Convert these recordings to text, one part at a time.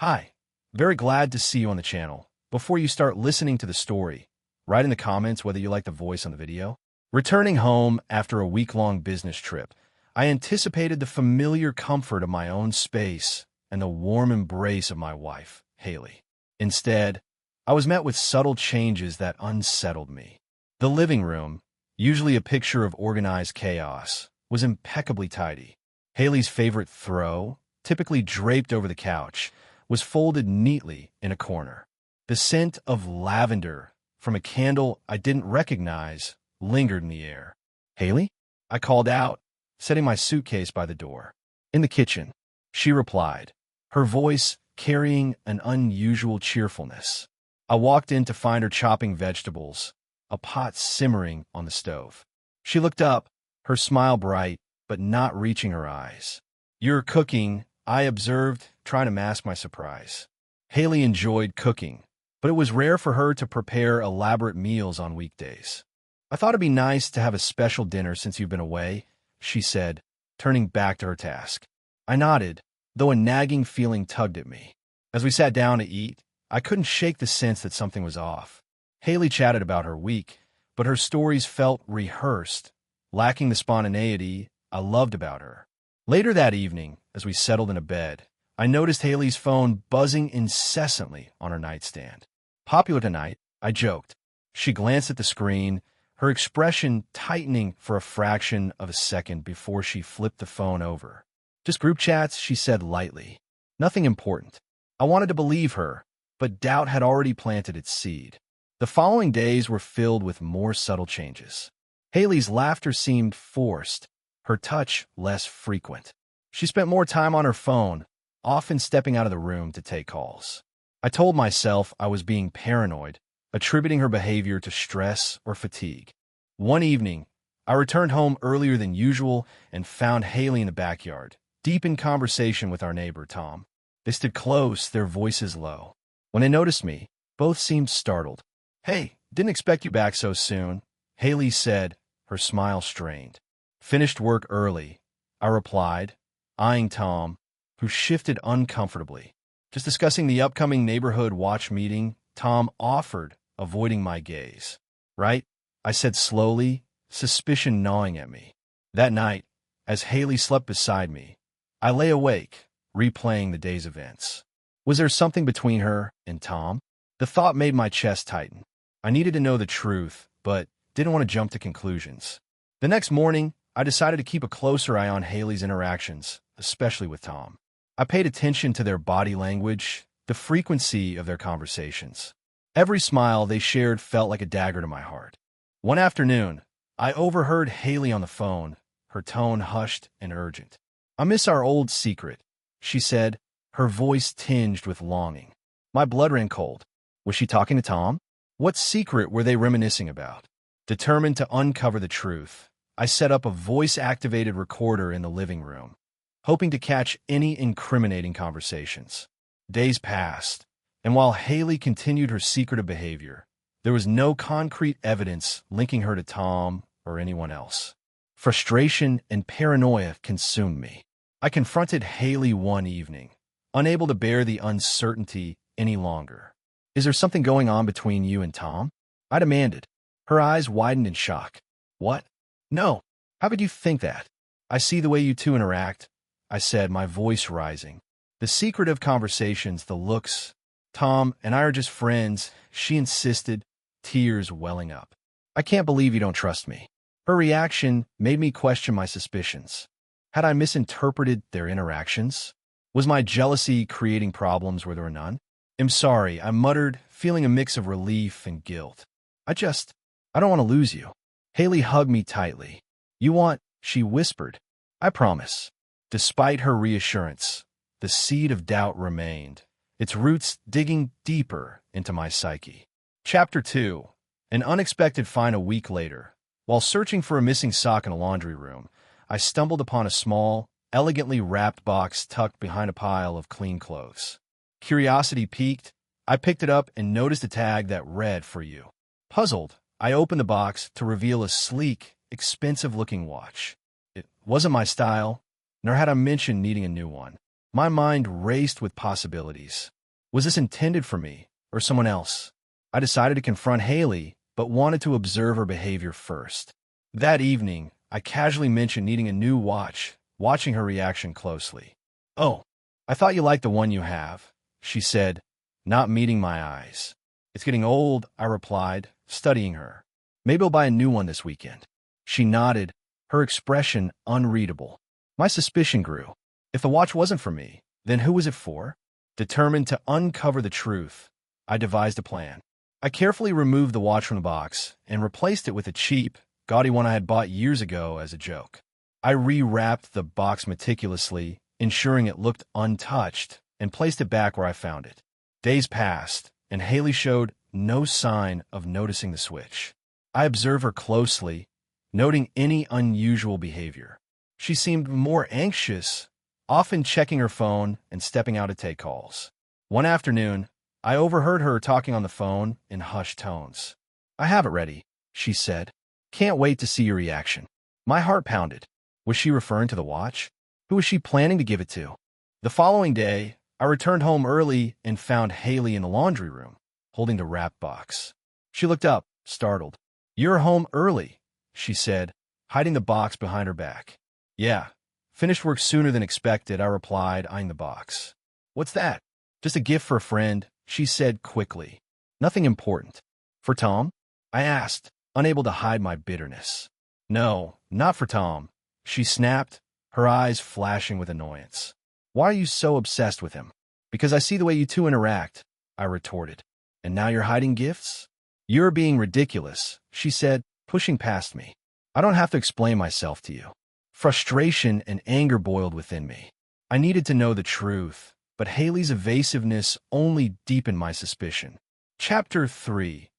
Hi, very glad to see you on the channel. Before you start listening to the story, write in the comments whether you like the voice on the video. Returning home after a week-long business trip, I anticipated the familiar comfort of my own space and the warm embrace of my wife, Haley. Instead, I was met with subtle changes that unsettled me. The living room, usually a picture of organized chaos, was impeccably tidy. Haley's favorite throw, typically draped over the couch, was folded neatly in a corner. The scent of lavender from a candle I didn't recognize lingered in the air. "Haley?" I called out, setting my suitcase by the door. "In the kitchen," she replied, her voice carrying an unusual cheerfulness. I walked in to find her chopping vegetables, a pot simmering on the stove. She looked up, her smile bright, but not reaching her eyes. "You're cooking," I observed, trying to mask my surprise. Haley enjoyed cooking, but it was rare for her to prepare elaborate meals on weekdays. "I thought it'd be nice to have a special dinner since you've been away," she said, turning back to her task. I nodded, though a nagging feeling tugged at me. As we sat down to eat, I couldn't shake the sense that something was off. Haley chatted about her week, but her stories felt rehearsed, lacking the spontaneity I loved about her. Later that evening, as we settled into bed, I noticed Haley's phone buzzing incessantly on her nightstand. "Popular tonight," I joked. She glanced at the screen, her expression tightening for a fraction of a second before she flipped the phone over. "Just group chats," she said lightly. "Nothing important." I wanted to believe her, but doubt had already planted its seed. The following days were filled with more subtle changes. Haley's laughter seemed forced, her touch less frequent. She spent more time on her phone, often stepping out of the room to take calls. I told myself I was being paranoid, attributing her behavior to stress or fatigue. One evening, I returned home earlier than usual and found Haley in the backyard, deep in conversation with our neighbor, Tom. They stood close, their voices low. When they noticed me, both seemed startled. "Hey, didn't expect you back so soon," Haley said, her smile strained. "Finished work early," I replied, eyeing Tom, who shifted uncomfortably. "Just discussing the upcoming neighborhood watch meeting," Tom offered, avoiding my gaze. "Right?" I said slowly, suspicion gnawing at me. That night, as Haley slept beside me, I lay awake, replaying the day's events. Was there something between her and Tom? The thought made my chest tighten. I needed to know the truth, but didn't want to jump to conclusions. The next morning, I decided to keep a closer eye on Haley's interactions, especially with Tom. I paid attention to their body language, the frequency of their conversations. Every smile they shared felt like a dagger to my heart. One afternoon, I overheard Haley on the phone, her tone hushed and urgent. "I miss our old secret," she said, her voice tinged with longing. My blood ran cold. Was she talking to Tom? What secret were they reminiscing about? Determined to uncover the truth, I set up a voice-activated recorder in the living room, hoping to catch any incriminating conversations. Days passed, and while Haley continued her secretive behavior, there was no concrete evidence linking her to Tom or anyone else. Frustration and paranoia consumed me. I confronted Haley one evening, unable to bear the uncertainty any longer. "Is there something going on between you and Tom?" I demanded. Her eyes widened in shock. "What? No. How could you think that? I see the way you two interact," I said, my voice rising. "The secretive conversations, the looks. Tom and I are just friends," she insisted, tears welling up. "I can't believe you don't trust me." Her reaction made me question my suspicions. Had I misinterpreted their interactions? Was my jealousy creating problems where there were none? "I'm sorry," I muttered, feeling a mix of relief and guilt. I don't want to lose you." Haley hugged me tightly. "You want," she whispered. "I promise." Despite her reassurance, the seed of doubt remained, its roots digging deeper into my psyche. Chapter 2. An unexpected find a week later. While searching for a missing sock in a laundry room, I stumbled upon a small, elegantly wrapped box tucked behind a pile of clean clothes. Curiosity piqued, I picked it up and noticed a tag that read, "For you." Puzzled, I opened the box to reveal a sleek, expensive-looking watch. It wasn't my style, nor had I mentioned needing a new one. My mind raced with possibilities. Was this intended for me or someone else? I decided to confront Haley, but wanted to observe her behavior first. That evening, I casually mentioned needing a new watch, watching her reaction closely. "Oh, I thought you liked the one you have," she said, not meeting my eyes. "It's getting old," I replied, studying her. "Maybe I'll buy a new one this weekend." She nodded, her expression unreadable. My suspicion grew. If the watch wasn't for me, then who was it for? Determined to uncover the truth, I devised a plan. I carefully removed the watch from the box and replaced it with a cheap, gaudy one I had bought years ago as a joke. I rewrapped the box meticulously, ensuring it looked untouched, and placed it back where I found it. Days passed, and Haley showed no sign of noticing the switch. I observed her closely, noting any unusual behavior. She seemed more anxious, often checking her phone and stepping out to take calls. One afternoon, I overheard her talking on the phone in hushed tones. "I have it ready," she said. "Can't wait to see your reaction." My heart pounded. Was she referring to the watch? Who was she planning to give it to? The following day, I returned home early and found Haley in the laundry room, holding the wrapped box. She looked up, startled. "You're home early," she said, hiding the box behind her back. "Yeah, finished work sooner than expected," I replied, eyeing the box. "What's that?" "Just a gift for a friend," she said quickly. "Nothing important." "For Tom?" I asked, unable to hide my bitterness. "No, not for Tom," she snapped, her eyes flashing with annoyance. "Why are you so obsessed with him?" "Because I see the way you two interact," I retorted. "And now you're hiding gifts?" "You're being ridiculous," she said, pushing past me. "I don't have to explain myself to you." Frustration and anger boiled within me. I needed to know the truth, but Haley's evasiveness only deepened my suspicion. Chapter 3.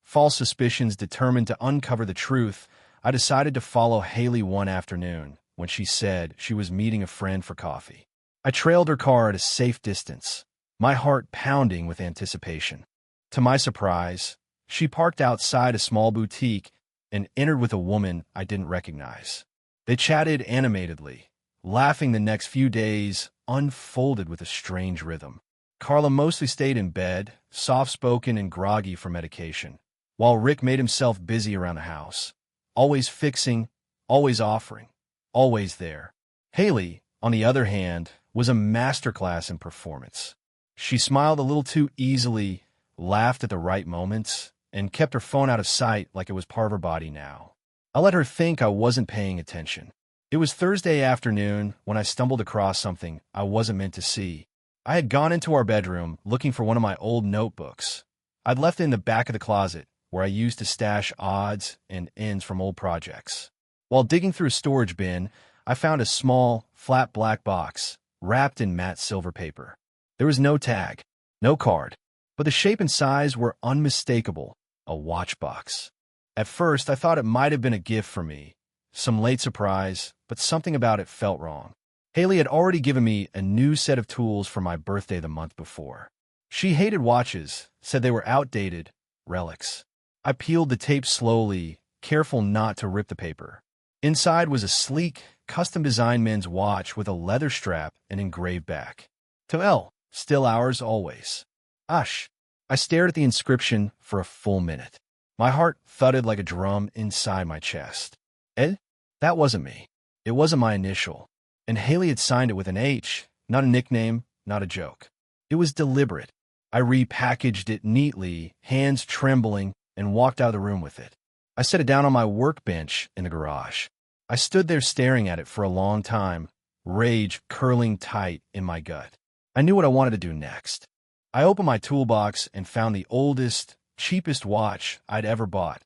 False suspicions. Determined to uncover the truth, I decided to follow Haley one afternoon when she said she was meeting a friend for coffee. I trailed her car at a safe distance, my heart pounding with anticipation. To my surprise, she parked outside a small boutique and entered with a woman I didn't recognize. They chatted animatedly, laughing. The next few days unfolded with a strange rhythm. Carla mostly stayed in bed, soft-spoken and groggy from medication, while Rick made himself busy around the house, always fixing, always offering, always there. Haley, on the other hand, was a masterclass in performance. She smiled a little too easily, laughed at the right moments, and kept her phone out of sight like it was part of her body now. I let her think I wasn't paying attention. It was Thursday afternoon when I stumbled across something I wasn't meant to see. I had gone into our bedroom looking for one of my old notebooks. I'd left it in the back of the closet, where I used to stash odds and ends from old projects. While digging through a storage bin, I found a small, flat black box, wrapped in matte silver paper. There was no tag, no card, but the shape and size were unmistakable, a watch box. At first, I thought it might have been a gift for me, some late surprise, but something about it felt wrong. Haley had already given me a new set of tools for my birthday the month before. She hated watches, said they were outdated, relics. I peeled the tape slowly, careful not to rip the paper. Inside was a sleek, custom-designed men's watch with a leather strap and engraved back. To L, still ours always. Ush. I stared at the inscription for a full minute. My heart thudded like a drum inside my chest. Ed? That wasn't me. It wasn't my initial. And Haley had signed it with an H, not a nickname, not a joke. It was deliberate. I repackaged it neatly, hands trembling, and walked out of the room with it. I set it down on my workbench in the garage. I stood there staring at it for a long time, rage curling tight in my gut. I knew what I wanted to do next. I opened my toolbox and found the oldest, cheapest watch I'd ever bought,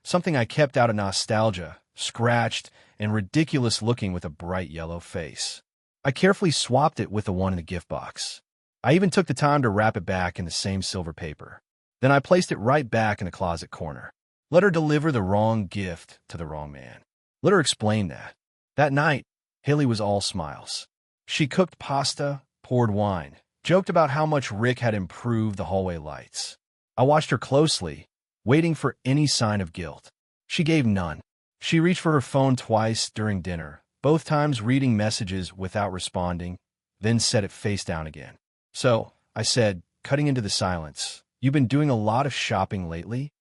something I kept out of nostalgia, scratched and ridiculous looking with a bright yellow face. I carefully swapped it with the one in the gift box. I even took the time to wrap it back in the same silver paper. Then I placed it right back in the closet corner. Let her deliver the wrong gift to the wrong man. Let her explain that. That night, Haley was all smiles. She cooked pasta, poured wine, joked about how much Rick had improved the hallway lights. I watched her closely, waiting for any sign of guilt. She gave none. She reached for her phone twice during dinner, both times reading messages without responding, then set it face down again. "So," I said, cutting into the silence, "you've been doing a lot of shopping lately?"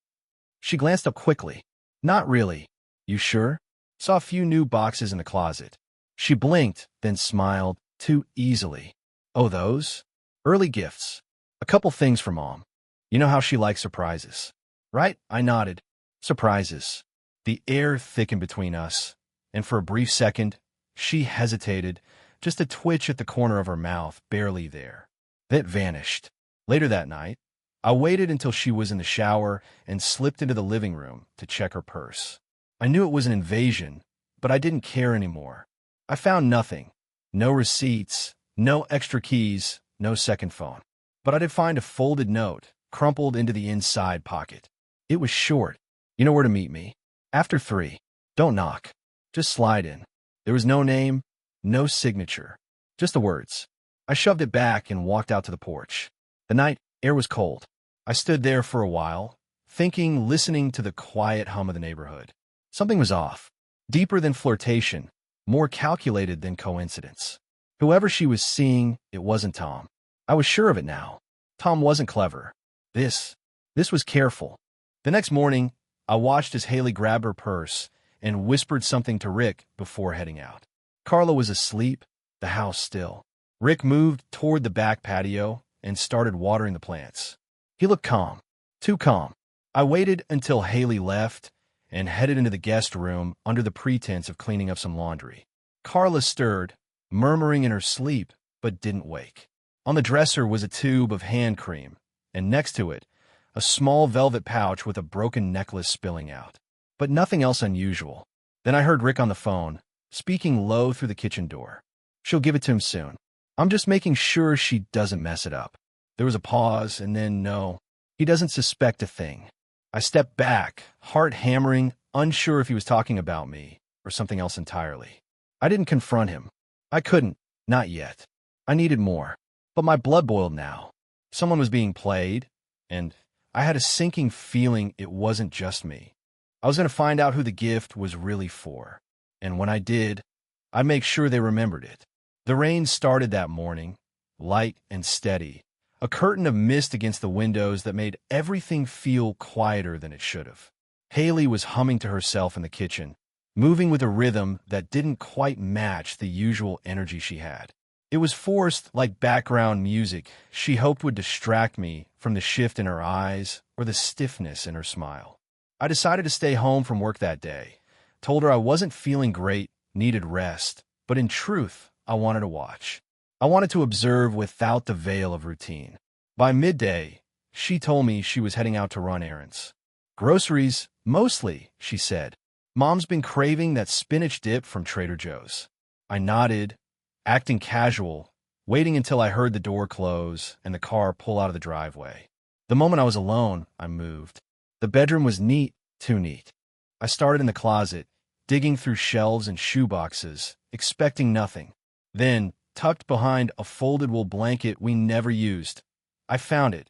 She glanced up quickly. "Not really." "You sure?" "Saw a few new boxes in the closet." She blinked, then smiled, too easily. "Oh, those? Early gifts. A couple things for Mom. You know how she likes surprises." "Right?" I nodded. "Surprises." The air thickened between us, and for a brief second, she hesitated, just a twitch at the corner of her mouth, barely there. Then it vanished. Later that night, I waited until she was in the shower and slipped into the living room to check her purse. I knew it was an invasion, but I didn't care anymore. I found nothing. No receipts, no extra keys, no second phone. But I did find a folded note, crumpled into the inside pocket. It was short. "You know where to meet me. After 3. Don't knock. Just slide in." There was no name, no signature, just the words. I shoved it back and walked out to the porch. The night air was cold. I stood there for a while, thinking, listening to the quiet hum of the neighborhood. Something was off, deeper than flirtation, more calculated than coincidence. Whoever she was seeing, it wasn't Tom. I was sure of it now. Tom wasn't clever. This was careful. The next morning, I watched as Haley grabbed her purse and whispered something to Rick before heading out. Carla was asleep, the house still. Rick moved toward the back patio and started watering the plants. He looked calm, too calm. I waited until Haley left and headed into the guest room under the pretense of cleaning up some laundry. Carla stirred, murmuring in her sleep, but didn't wake. On the dresser was a tube of hand cream, and next to it, a small velvet pouch with a broken necklace spilling out. But nothing else unusual. Then I heard Rick on the phone, speaking low through the kitchen door. "She'll give it to him soon. I'm just making sure she doesn't mess it up." There was a pause, and then no. "He doesn't suspect a thing." I stepped back, heart hammering, unsure if he was talking about me or something else entirely. I didn't confront him. I couldn't, not yet. I needed more. But my blood boiled now. Someone was being played, and I had a sinking feeling it wasn't just me. I was going to find out who the gift was really for. And when I did, I'd make sure they remembered it. The rain started that morning, light and steady, a curtain of mist against the windows that made everything feel quieter than it should have. Haley was humming to herself in the kitchen, moving with a rhythm that didn't quite match the usual energy she had. It was forced like background music she hoped would distract me from the shift in her eyes or the stiffness in her smile. I decided to stay home from work that day, told her I wasn't feeling great, needed rest, but in truth, I wanted to watch. I wanted to observe without the veil of routine. By midday, she told me she was heading out to run errands. "Groceries, mostly," she said. "Mom's been craving that spinach dip from Trader Joe's." I nodded, acting casual, waiting until I heard the door close and the car pull out of the driveway. The moment I was alone, I moved. The bedroom was neat, too neat. I started in the closet, digging through shelves and shoeboxes, expecting nothing. Then, tucked behind a folded wool blanket we never used, I found it,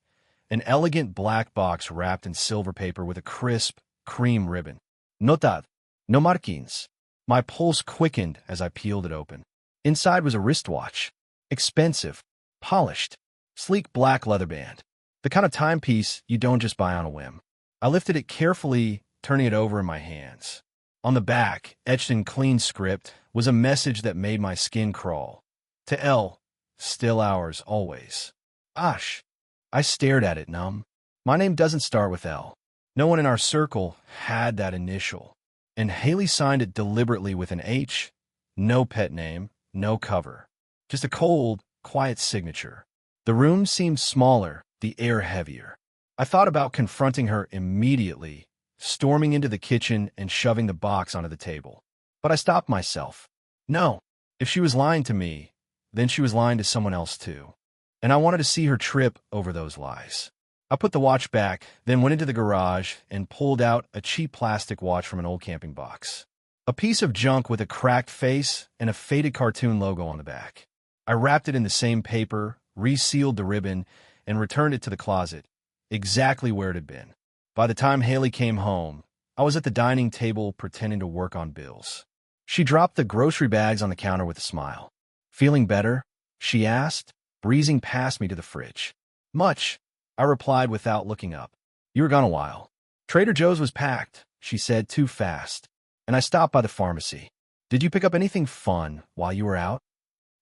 an elegant black box wrapped in silver paper with a crisp, cream ribbon. "Notad, no markings." My pulse quickened as I peeled it open. Inside was a wristwatch. Expensive, polished, sleek black leather band. The kind of timepiece you don't just buy on a whim. I lifted it carefully, turning it over in my hands. On the back, etched in clean script, was a message that made my skin crawl. "To L, still ours, always. Ash." I stared at it, numb. My name doesn't start with L. No one in our circle had that initial. And Haley signed it deliberately with an H. No pet name, no cover. Just a cold, quiet signature. The room seemed smaller, the air heavier. I thought about confronting her immediately, storming into the kitchen and shoving the box onto the table. But I stopped myself. No, if she was lying to me, then she was lying to someone else too. And I wanted to see her trip over those lies. I put the watch back, then went into the garage and pulled out a cheap plastic watch from an old camping box. A piece of junk with a cracked face and a faded cartoon logo on the back. I wrapped it in the same paper, resealed the ribbon, and returned it to the closet, exactly where it had been. By the time Haley came home, I was at the dining table pretending to work on bills. She dropped the grocery bags on the counter with a smile. "Feeling better?" she asked, breezing past me to the fridge. Much, I replied without looking up. You were gone a while. Trader Joe's was packed, she said too fast, and I stopped by the pharmacy. Did you pick up anything fun while you were out?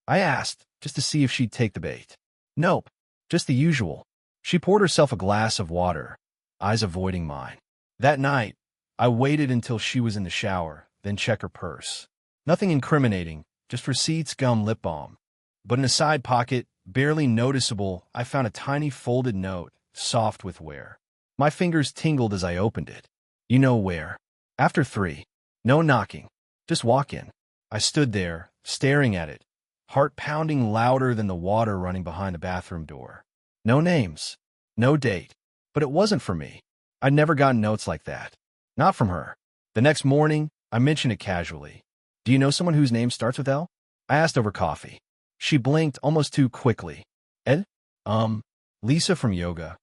I asked, just to see if she'd take the bait. Nope, just the usual. She poured herself a glass of water, eyes avoiding mine. That night, I waited until she was in the shower, then checked her purse. Nothing incriminating, just receipts, gum, lip balm. But in a side pocket, barely noticeable, I found a tiny folded note, soft with wear. My fingers tingled as I opened it. You know where. After 3. No knocking. Just walk in. I stood there, staring at it, heart pounding louder than the water running behind the bathroom door. No names. No date. But it wasn't for me. I'd never gotten notes like that. Not from her. The next morning, I mentioned it casually. Do you know someone whose name starts with L? I asked over coffee. She blinked almost too quickly. Ed? Lisa from yoga.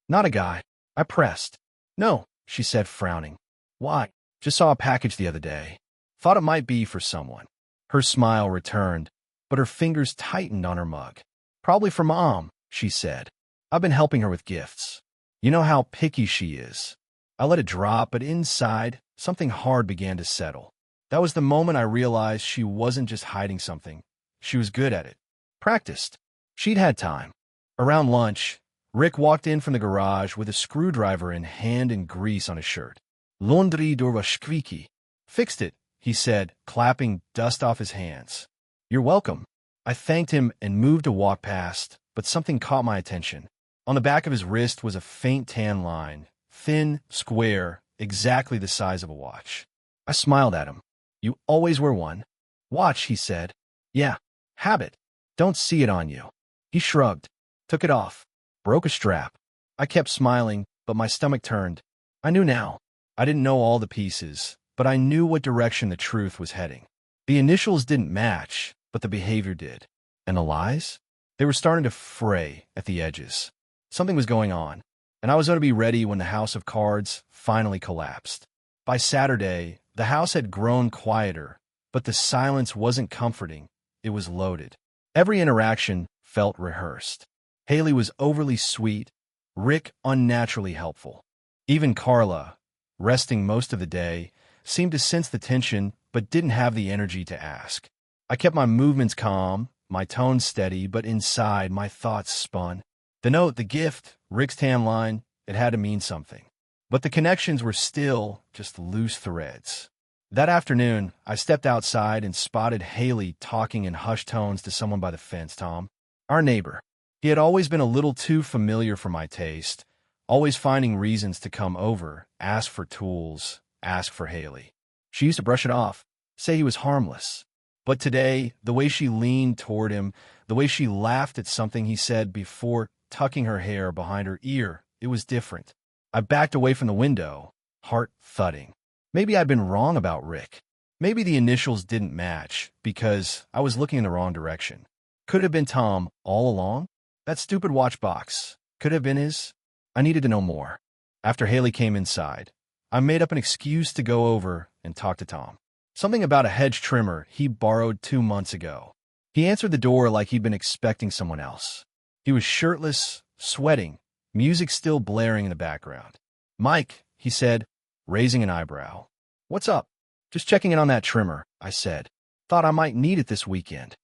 Not a guy. I pressed. No, she said, frowning. Why? Just saw a package the other day. Thought it might be for someone. Her smile returned, but her fingers tightened on her mug. Probably for Mom, she said. I've been helping her with gifts. You know how picky she is. I let it drop, but inside, something hard began to settle. That was the moment I realized she wasn't just hiding something. She was good at it. Practiced. She'd had time. Around lunch, Rick walked in from the garage with a screwdriver in hand and grease on his shirt. Laundry door was squeaky. Fixed it, he said, clapping dust off his hands. You're welcome. I thanked him and moved to walk past, but something caught my attention. On the back of his wrist was a faint tan line, thin, square, exactly the size of a watch. I smiled at him. You always wear one? Watch, he said. Yeah, habit. Don't see it on you. He shrugged, took it off, broke a strap. I kept smiling, but my stomach turned. I knew now. I didn't know all the pieces, but I knew what direction the truth was heading. The initials didn't match, but the behavior did. And the lies? They were starting to fray at the edges. Something was going on, and I was going to be ready when the house of cards finally collapsed. By Saturday, the house had grown quieter, but the silence wasn't comforting. It was loaded. Every interaction felt rehearsed. Haley was overly sweet, Rick unnaturally helpful. Even Carla, resting most of the day, seemed to sense the tension but didn't have the energy to ask. I kept my movements calm, my tone steady, but inside my thoughts spun. The note, the gift, Rick's tan line, it had to mean something. But the connections were still just loose threads. That afternoon, I stepped outside and spotted Haley talking in hushed tones to someone by the fence, Tom. Our neighbor. He had always been a little too familiar for my taste, always finding reasons to come over, ask for tools, ask for Haley. She used to brush it off, say he was harmless. But today, the way she leaned toward him, the way she laughed at something he said before tucking her hair behind her ear, it was different. I backed away from the window, heart thudding. Maybe I'd been wrong about Rick. Maybe the initials didn't match because I was looking in the wrong direction. Could it have been Tom all along? That stupid watch box. Could it have been his? I needed to know more. After Haley came inside, I made up an excuse to go over and talk to Tom. Something about a hedge trimmer he borrowed 2 months ago. He answered the door like he'd been expecting someone else. He was shirtless, sweating, music still blaring in the background. Mike, he said, raising an eyebrow. What's up? Just checking in on that trimmer, I said. Thought I might need it this weekend.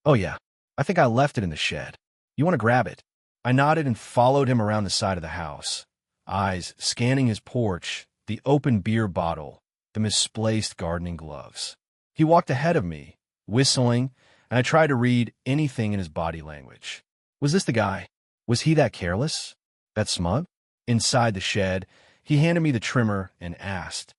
Oh yeah, I think I left it in the shed. You want to grab it? I nodded and followed him around the side of the house, eyes scanning his porch, the open beer bottle, the misplaced gardening gloves. He walked ahead of me, whistling, and I tried to read anything in his body language. Was this the guy? Was he that careless? That smug? Inside the shed, he handed me the trimmer and asked,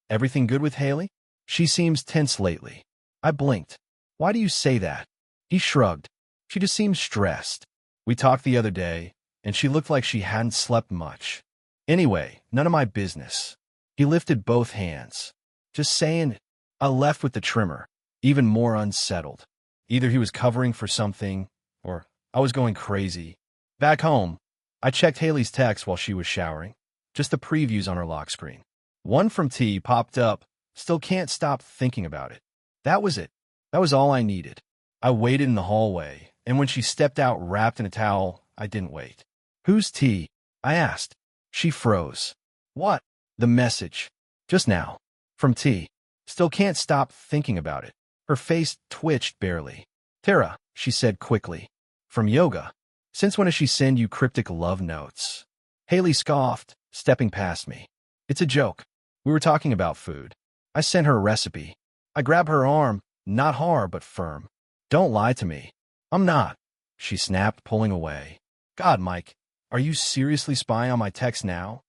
Everything good with Haley? She seems tense lately. I blinked. Why do you say that? He shrugged. She just seems stressed. We talked the other day, and she looked like she hadn't slept much. Anyway, none of my business. He lifted both hands. Just saying it. I left with the trimmer, even more unsettled. Either he was covering for something, or I was going crazy. Back home, I checked Haley's text while she was showering. Just the previews on her lock screen. One from T popped up. Still can't stop thinking about it. That was it. That was all I needed. I waited in the hallway, and when she stepped out wrapped in a towel, I didn't wait. "Who's T?" I asked. She froze. "What?" "The message. Just now. From T." Still can't stop thinking about it. Her face twitched barely. "Tara," she said quickly. "From yoga. Since when does she send you cryptic love notes?" Haley scoffed, stepping past me. "It's a joke. We were talking about food. I sent her a recipe." I grabbed her arm, not hard but firm. "Don't lie to me." "I'm not," she snapped, pulling away. "God, Mike, are you seriously spying on my texts now?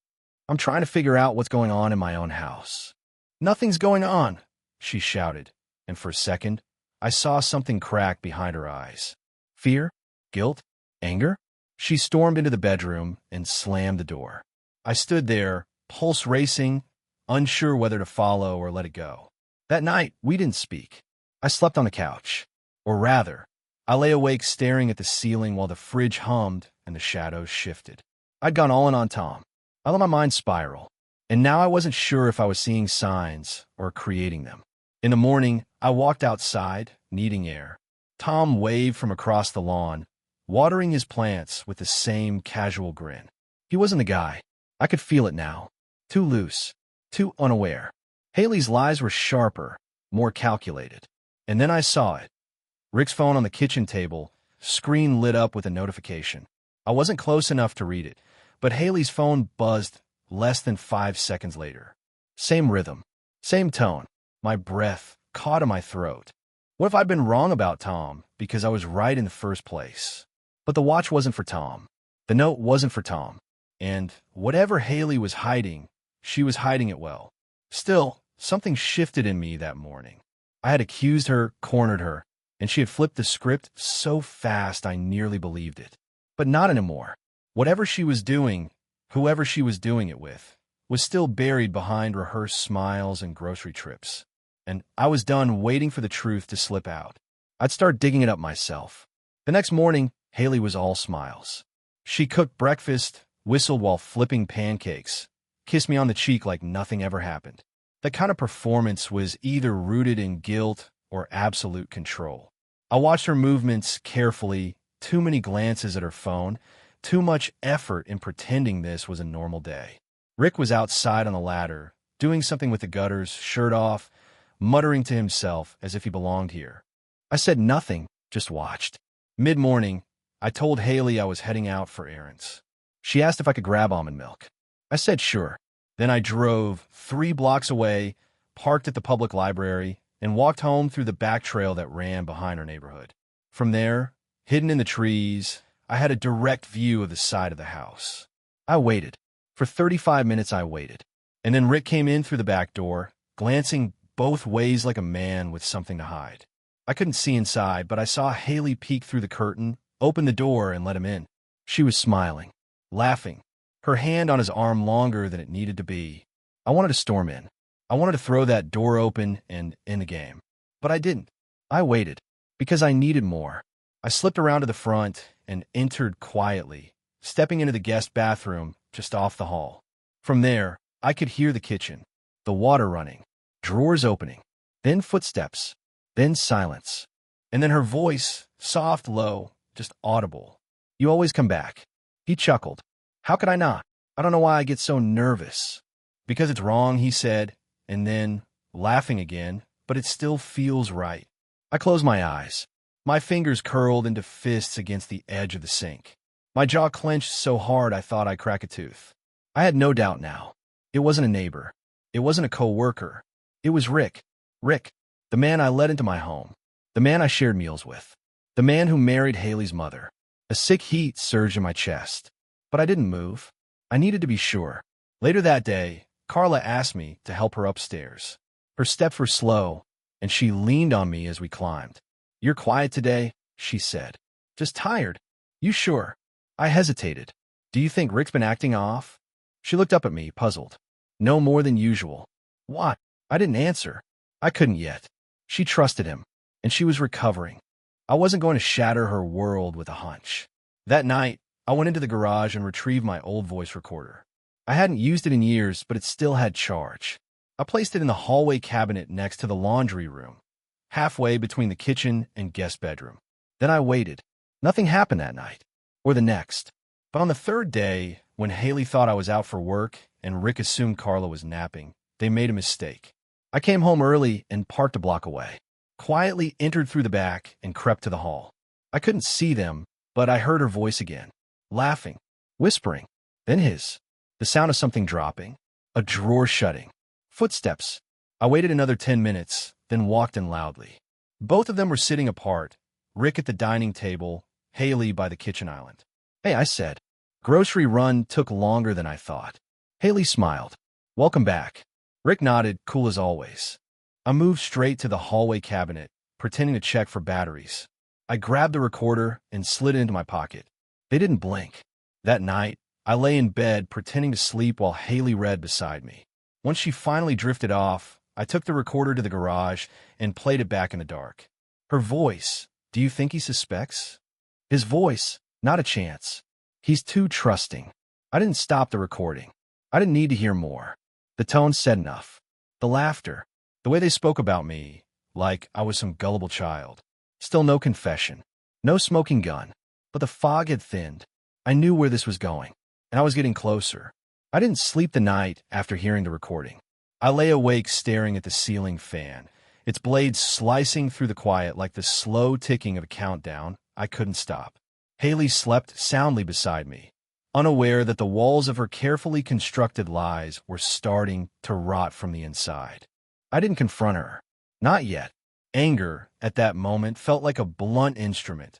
I'm trying to figure out what's going on in my own house." "Nothing's going on," she shouted, and for a second, I saw something crack behind her eyes. Fear? Guilt? Anger? She stormed into the bedroom and slammed the door. I stood there, pulse racing, unsure whether to follow or let it go. That night, we didn't speak. I slept on the couch. Or rather, I lay awake staring at the ceiling while the fridge hummed and the shadows shifted. I'd gone all in on Tom. I let my mind spiral, and now I wasn't sure if I was seeing signs or creating them. In the morning, I walked outside, needing air. Tom waved from across the lawn, watering his plants with the same casual grin. He wasn't the guy. I could feel it now. Too loose. Too unaware. Haley's lies were sharper, more calculated. And then I saw it. Rick's phone on the kitchen table, screen lit up with a notification. I wasn't close enough to read it, but Haley's phone buzzed less than 5 seconds later. Same rhythm, same tone, my breath caught in my throat. What if I'd been wrong about Tom because I was right in the first place? But the watch wasn't for Tom. The note wasn't for Tom. And whatever Haley was hiding, she was hiding it well. Still, something shifted in me that morning. I had accused her, cornered her, and she had flipped the script so fast I nearly believed it. But not anymore. Whatever she was doing, whoever she was doing it with, was still buried behind rehearsed smiles and grocery trips. And I was done waiting for the truth to slip out. I'd start digging it up myself. The next morning, Haley was all smiles. She cooked breakfast, whistled while flipping pancakes, kissed me on the cheek like nothing ever happened. That kind of performance was either rooted in guilt or absolute control. I watched her movements carefully, too many glances at her phone, too much effort in pretending this was a normal day. Rick was outside on the ladder, doing something with the gutters, shirt off, muttering to himself as if he belonged here. I said nothing, just watched. Mid-morning, I told Haley I was heading out for errands. She asked if I could grab almond milk. I said sure. Then I drove 3 blocks away, parked at the public library, and walked home through the back trail that ran behind our neighborhood. From there, hidden in the trees, I had a direct view of the side of the house. I waited. For 35 minutes I waited. And then Rick came in through the back door, glancing both ways like a man with something to hide. I couldn't see inside, but I saw Haley peek through the curtain, open the door, and let him in. She was smiling, laughing, her hand on his arm longer than it needed to be. I wanted to storm in. I wanted to throw that door open and end the game. But I didn't. I waited, because I needed more. I slipped around to the front and entered quietly, stepping into the guest bathroom just off the hall. From there, I could hear the kitchen, the water running, drawers opening, then footsteps, then silence. And then her voice, soft, low, just audible. "You always come back." He chuckled. "How could I not? I don't know why I get so nervous." "Because it's wrong," he said, and then, laughing again, "but it still feels right." I closed my eyes. My fingers curled into fists against the edge of the sink. My jaw clenched so hard I thought I'd crack a tooth. I had no doubt now. It wasn't a neighbor. It wasn't a co-worker. It was Rick. Rick, the man I let into my home. The man I shared meals with. The man who married Haley's mother. A sick heat surged in my chest. But I didn't move. I needed to be sure. Later that day, Carla asked me to help her upstairs. Her steps were slow, and she leaned on me as we climbed. "You're quiet today," she said. "Just tired." "You sure?" I hesitated. "Do you think Rick's been acting off?" She looked up at me, puzzled. "No more than usual." "What?" I didn't answer. I couldn't yet. She trusted him, and she was recovering. I wasn't going to shatter her world with a hunch. That night, I went into the garage and retrieved my old voice recorder. I hadn't used it in years, but it still had charge. I placed it in the hallway cabinet next to the laundry room, halfway between the kitchen and guest bedroom. Then I waited. Nothing happened that night, or the next. But on the third day, when Haley thought I was out for work and Rick assumed Carla was napping, they made a mistake. I came home early and parked a block away, quietly entered through the back and crept to the hall. I couldn't see them, but I heard her voice again, laughing, whispering, then the sound of something dropping, a drawer shutting, footsteps. I waited another 10 minutes, then walked in loudly. Both of them were sitting apart, Rick at the dining table, Haley by the kitchen island. Hey, I said. Grocery run took longer than I thought. Haley smiled. Welcome back. Rick nodded, cool as always. I moved straight to the hallway cabinet, pretending to check for batteries. I grabbed the recorder and slid it into my pocket. They didn't blink. That night, I lay in bed pretending to sleep while Haley read beside me. Once she finally drifted off, I took the recorder to the garage and played it back in the dark. Her voice, do you think he suspects? His voice, not a chance. He's too trusting. I didn't stop the recording. I didn't need to hear more. The tone said enough. The laughter, the way they spoke about me, like I was some gullible child. Still no confession, no smoking gun. But the fog had thinned. I knew where this was going, and I was getting closer. I didn't sleep the night after hearing the recording. I lay awake staring at the ceiling fan, its blades slicing through the quiet like the slow ticking of a countdown. I couldn't stop. Haley slept soundly beside me, unaware that the walls of her carefully constructed lies were starting to rot from the inside. I didn't confront her. Not yet. Anger, at that moment, felt like a blunt instrument,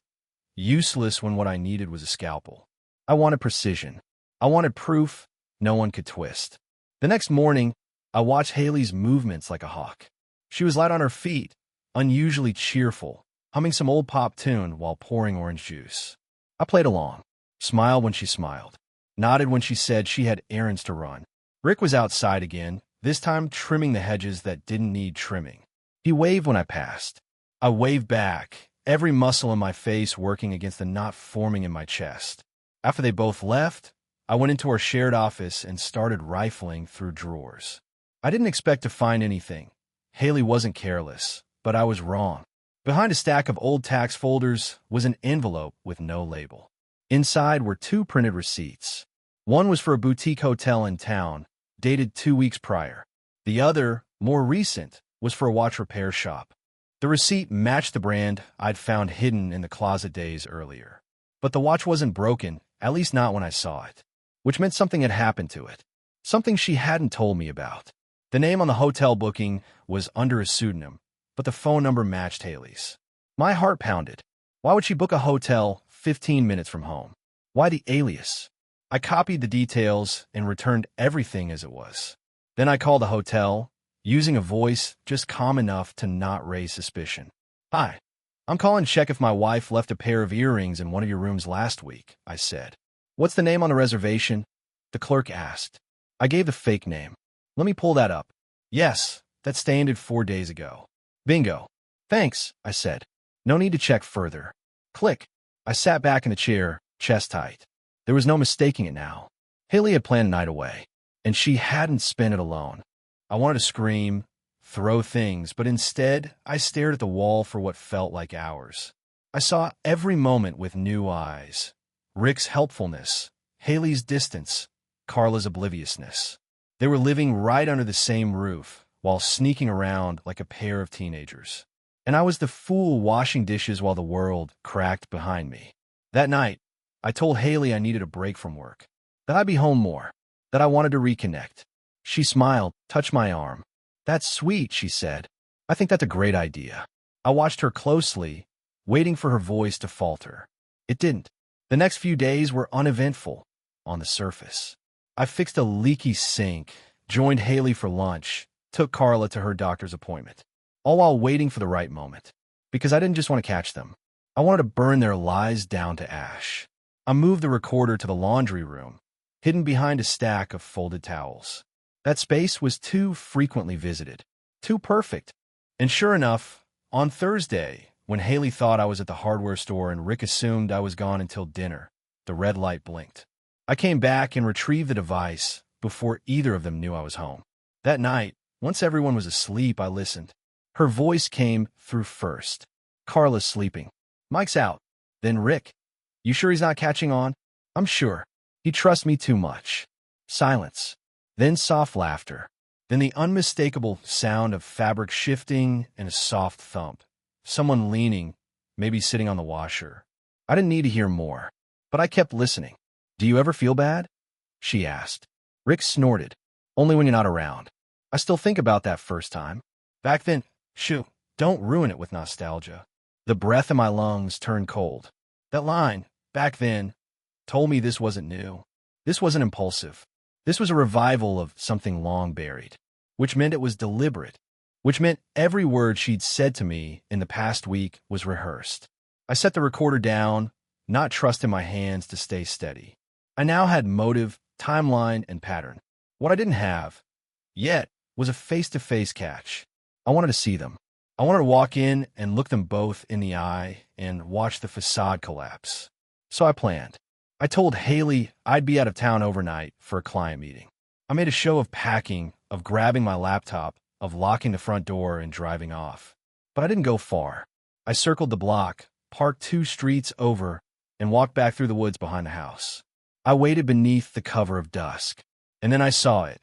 useless when what I needed was a scalpel. I wanted precision. I wanted proof no one could twist. The next morning, I watched Haley's movements like a hawk. She was light on her feet, unusually cheerful, humming some old pop tune while pouring orange juice. I played along, smiled when she smiled, nodded when she said she had errands to run. Rick was outside again, this time trimming the hedges that didn't need trimming. He waved when I passed. I waved back, every muscle in my face working against the knot forming in my chest. After they both left, I went into our shared office and started rifling through drawers. I didn't expect to find anything. Haley wasn't careless, but I was wrong. Behind a stack of old tax folders was an envelope with no label. Inside were 2 printed receipts. One was for a boutique hotel in town, dated 2 weeks prior. The other, more recent, was for a watch repair shop. The receipt matched the brand I'd found hidden in the closet days earlier. But the watch wasn't broken, at least not when I saw it, which meant something had happened to it. Something she hadn't told me about. The name on the hotel booking was under a pseudonym, but the phone number matched Haley's. My heart pounded. Why would she book a hotel 15 minutes from home? Why the alias? I copied the details and returned everything as it was. Then I called the hotel, using a voice just calm enough to not raise suspicion. Hi, I'm calling to check if my wife left a pair of earrings in one of your rooms last week, I said. What's the name on the reservation? The clerk asked. I gave the fake name. Let me pull that up. Yes, that stay ended 4 days ago. Bingo. Thanks, I said. No need to check further. Click. I sat back in the chair, chest tight. There was no mistaking it now. Haley had planned a night away, and she hadn't spent it alone. I wanted to scream, throw things, but instead, I stared at the wall for what felt like hours. I saw every moment with new eyes. Rick's helpfulness, Haley's distance, Carla's obliviousness. They were living right under the same roof, while sneaking around like a pair of teenagers. And I was the fool washing dishes while the world cracked behind me. That night, I told Haley I needed a break from work, that I'd be home more, that I wanted to reconnect. She smiled, touched my arm. That's sweet, she said. I think that's a great idea. I watched her closely, waiting for her voice to falter. It didn't. The next few days were uneventful, on the surface. I fixed a leaky sink, joined Haley for lunch, took Carla to her doctor's appointment, all while waiting for the right moment. Because I didn't just want to catch them. I wanted to burn their lies down to ash. I moved the recorder to the laundry room, hidden behind a stack of folded towels. That space was too frequently visited, too perfect. And sure enough, on Thursday, when Haley thought I was at the hardware store and Rick assumed I was gone until dinner, the red light blinked. I came back and retrieved the device before either of them knew I was home. That night, once everyone was asleep, I listened. Her voice came through first. Carla's sleeping. Mike's out. Then Rick. You sure he's not catching on? I'm sure. He trusts me too much. Silence. Then soft laughter. Then the unmistakable sound of fabric shifting and a soft thump. Someone leaning, maybe sitting on the washer. I didn't need to hear more, but I kept listening. Do you ever feel bad? She asked. Rick snorted. Only when you're not around. I still think about that first time. Back then, shoo, don't ruin it with nostalgia. The breath in my lungs turned cold. That line, back then, told me this wasn't new. This wasn't impulsive. This was a revival of something long buried, which meant it was deliberate, which meant every word she'd said to me in the past week was rehearsed. I set the recorder down, not trusting my hands to stay steady. I now had motive, timeline, and pattern. What I didn't have, yet, was a face-to-face catch. I wanted to see them. I wanted to walk in and look them both in the eye and watch the facade collapse. So I planned. I told Haley I'd be out of town overnight for a client meeting. I made a show of packing, of grabbing my laptop, of locking the front door and driving off. But I didn't go far. I circled the block, parked 2 streets over, and walked back through the woods behind the house. I waited beneath the cover of dusk, and then I saw it.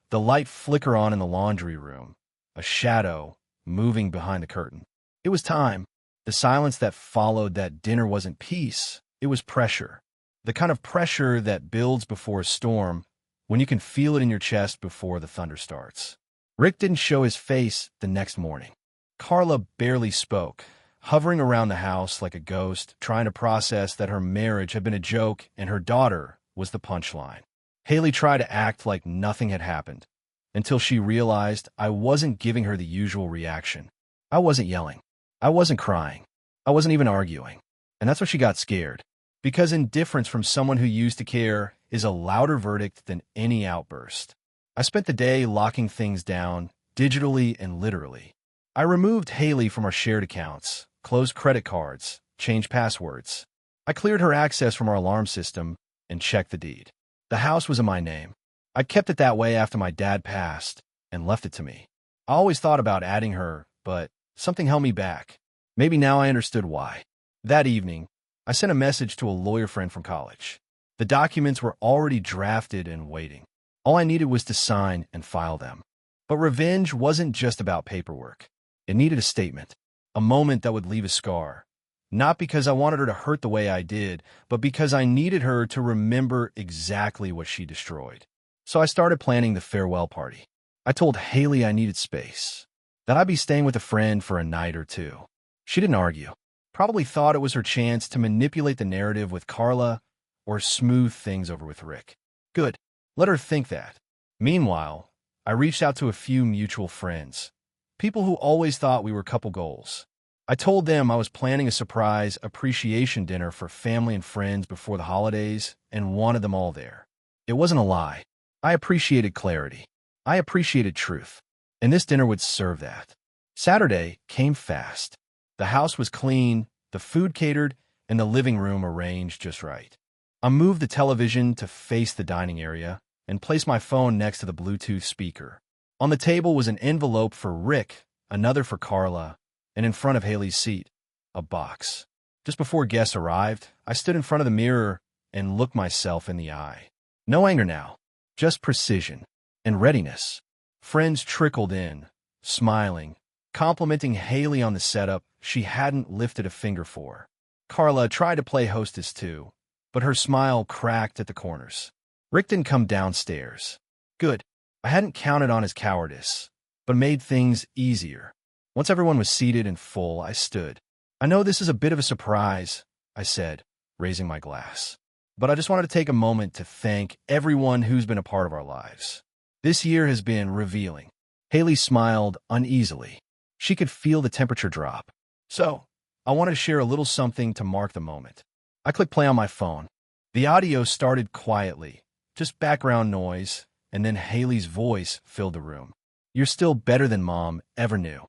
The light flicker on in the laundry room, a shadow moving behind the curtain. It was time. The silence that followed that dinner wasn't peace, it was pressure. The kind of pressure that builds before a storm, when you can feel it in your chest before the thunder starts. Rick didn't show his face the next morning. Carla barely spoke, hovering around the house like a ghost, trying to process that her marriage had been a joke and her daughter was the punchline. Haley tried to act like nothing had happened, until she realized I wasn't giving her the usual reaction. I wasn't yelling. I wasn't crying. I wasn't even arguing. And that's when she got scared. Because indifference from someone who used to care is a louder verdict than any outburst. I spent the day locking things down, digitally and literally. I removed Haley from our shared accounts, closed credit cards, changed passwords. I cleared her access from our alarm system and checked the deed. The house was in my name. I kept it that way after my dad passed and left it to me. I always thought about adding her, but something held me back. Maybe now I understood why. That evening, I sent a message to a lawyer friend from college. The documents were already drafted and waiting. All I needed was to sign and file them. But revenge wasn't just about paperwork. It needed a statement, a moment that would leave a scar. Not because I wanted her to hurt the way I did, but because I needed her to remember exactly what she destroyed. So I started planning the farewell party. I told Haley I needed space, that I'd be staying with a friend for a night or two. She didn't argue. Probably thought it was her chance to manipulate the narrative with Carla or smooth things over with Rick. Good. Let her think that. Meanwhile, I reached out to a few mutual friends, people who always thought we were couple goals. I told them I was planning a surprise appreciation dinner for family and friends before the holidays and wanted them all there. It wasn't a lie. I appreciated clarity. I appreciated truth. And this dinner would serve that. Saturday came fast. The house was clean, the food catered, and the living room arranged just right. I moved the television to face the dining area and placed my phone next to the Bluetooth speaker. On the table was an envelope for Rick, another for Carla, and in front of Haley's seat, a box. Just before guests arrived, I stood in front of the mirror and looked myself in the eye. No anger now, just precision and readiness. Friends trickled in, smiling, complimenting Haley on the setup she hadn't lifted a finger for. Carla tried to play hostess too, but her smile cracked at the corners. Rick didn't come downstairs. Good. I hadn't counted on his cowardice, but made things easier. Once everyone was seated and full, I stood. I know this is a bit of a surprise, I said, raising my glass. But I just wanted to take a moment to thank everyone who's been a part of our lives. This year has been revealing. Haley smiled uneasily. She could feel the temperature drop. So, I wanted to share a little something to mark the moment. I clicked play on my phone. The audio started quietly, just background noise, and then Haley's voice filled the room. You're still better than Mom ever knew.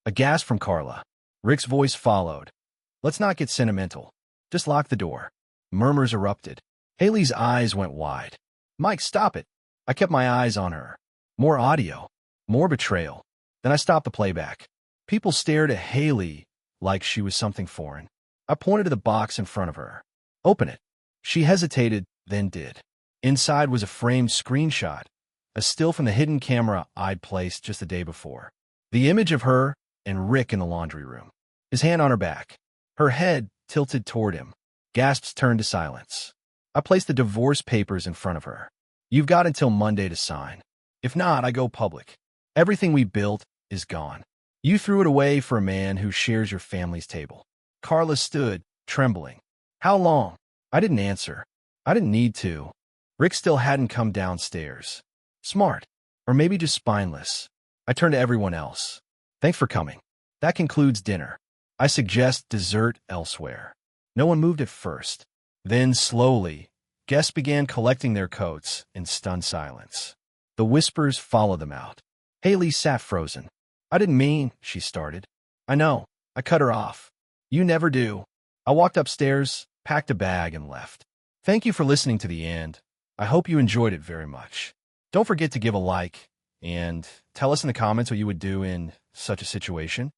A gasp from Carla. Rick's voice followed. Let's not get sentimental. Just lock the door. Murmurs erupted. Haley's eyes went wide. Mike, stop it. I kept my eyes on her. More audio. More betrayal. Then I stopped the playback. People stared at Haley like she was something foreign. I pointed to the box in front of her. Open it. She hesitated, then did. Inside was a framed screenshot, a still from the hidden camera I'd placed just the day before. The image of her and Rick in the laundry room, his hand on her back, her head tilted toward him. Gasps turned to silence. I placed the divorce papers in front of her. You've got until Monday to sign. If not, I go public. Everything we built is gone. You threw it away for a man who shares your family's table. Carla stood, trembling. How long? I didn't answer. I didn't need to. Rick still hadn't come downstairs. Smart. Or maybe just spineless. I turned to everyone else. Thanks for coming. That concludes dinner. I suggest dessert elsewhere. No one moved at first. Then, slowly, guests began collecting their coats in stunned silence. The whispers followed them out. Haley sat frozen. I didn't mean, she started. I know. I cut her off. You never do. I walked upstairs, packed a bag, and left. Thank you for listening to the end. I hope you enjoyed it very much. Don't forget to give a like and tell us in the comments what you would do in such a situation.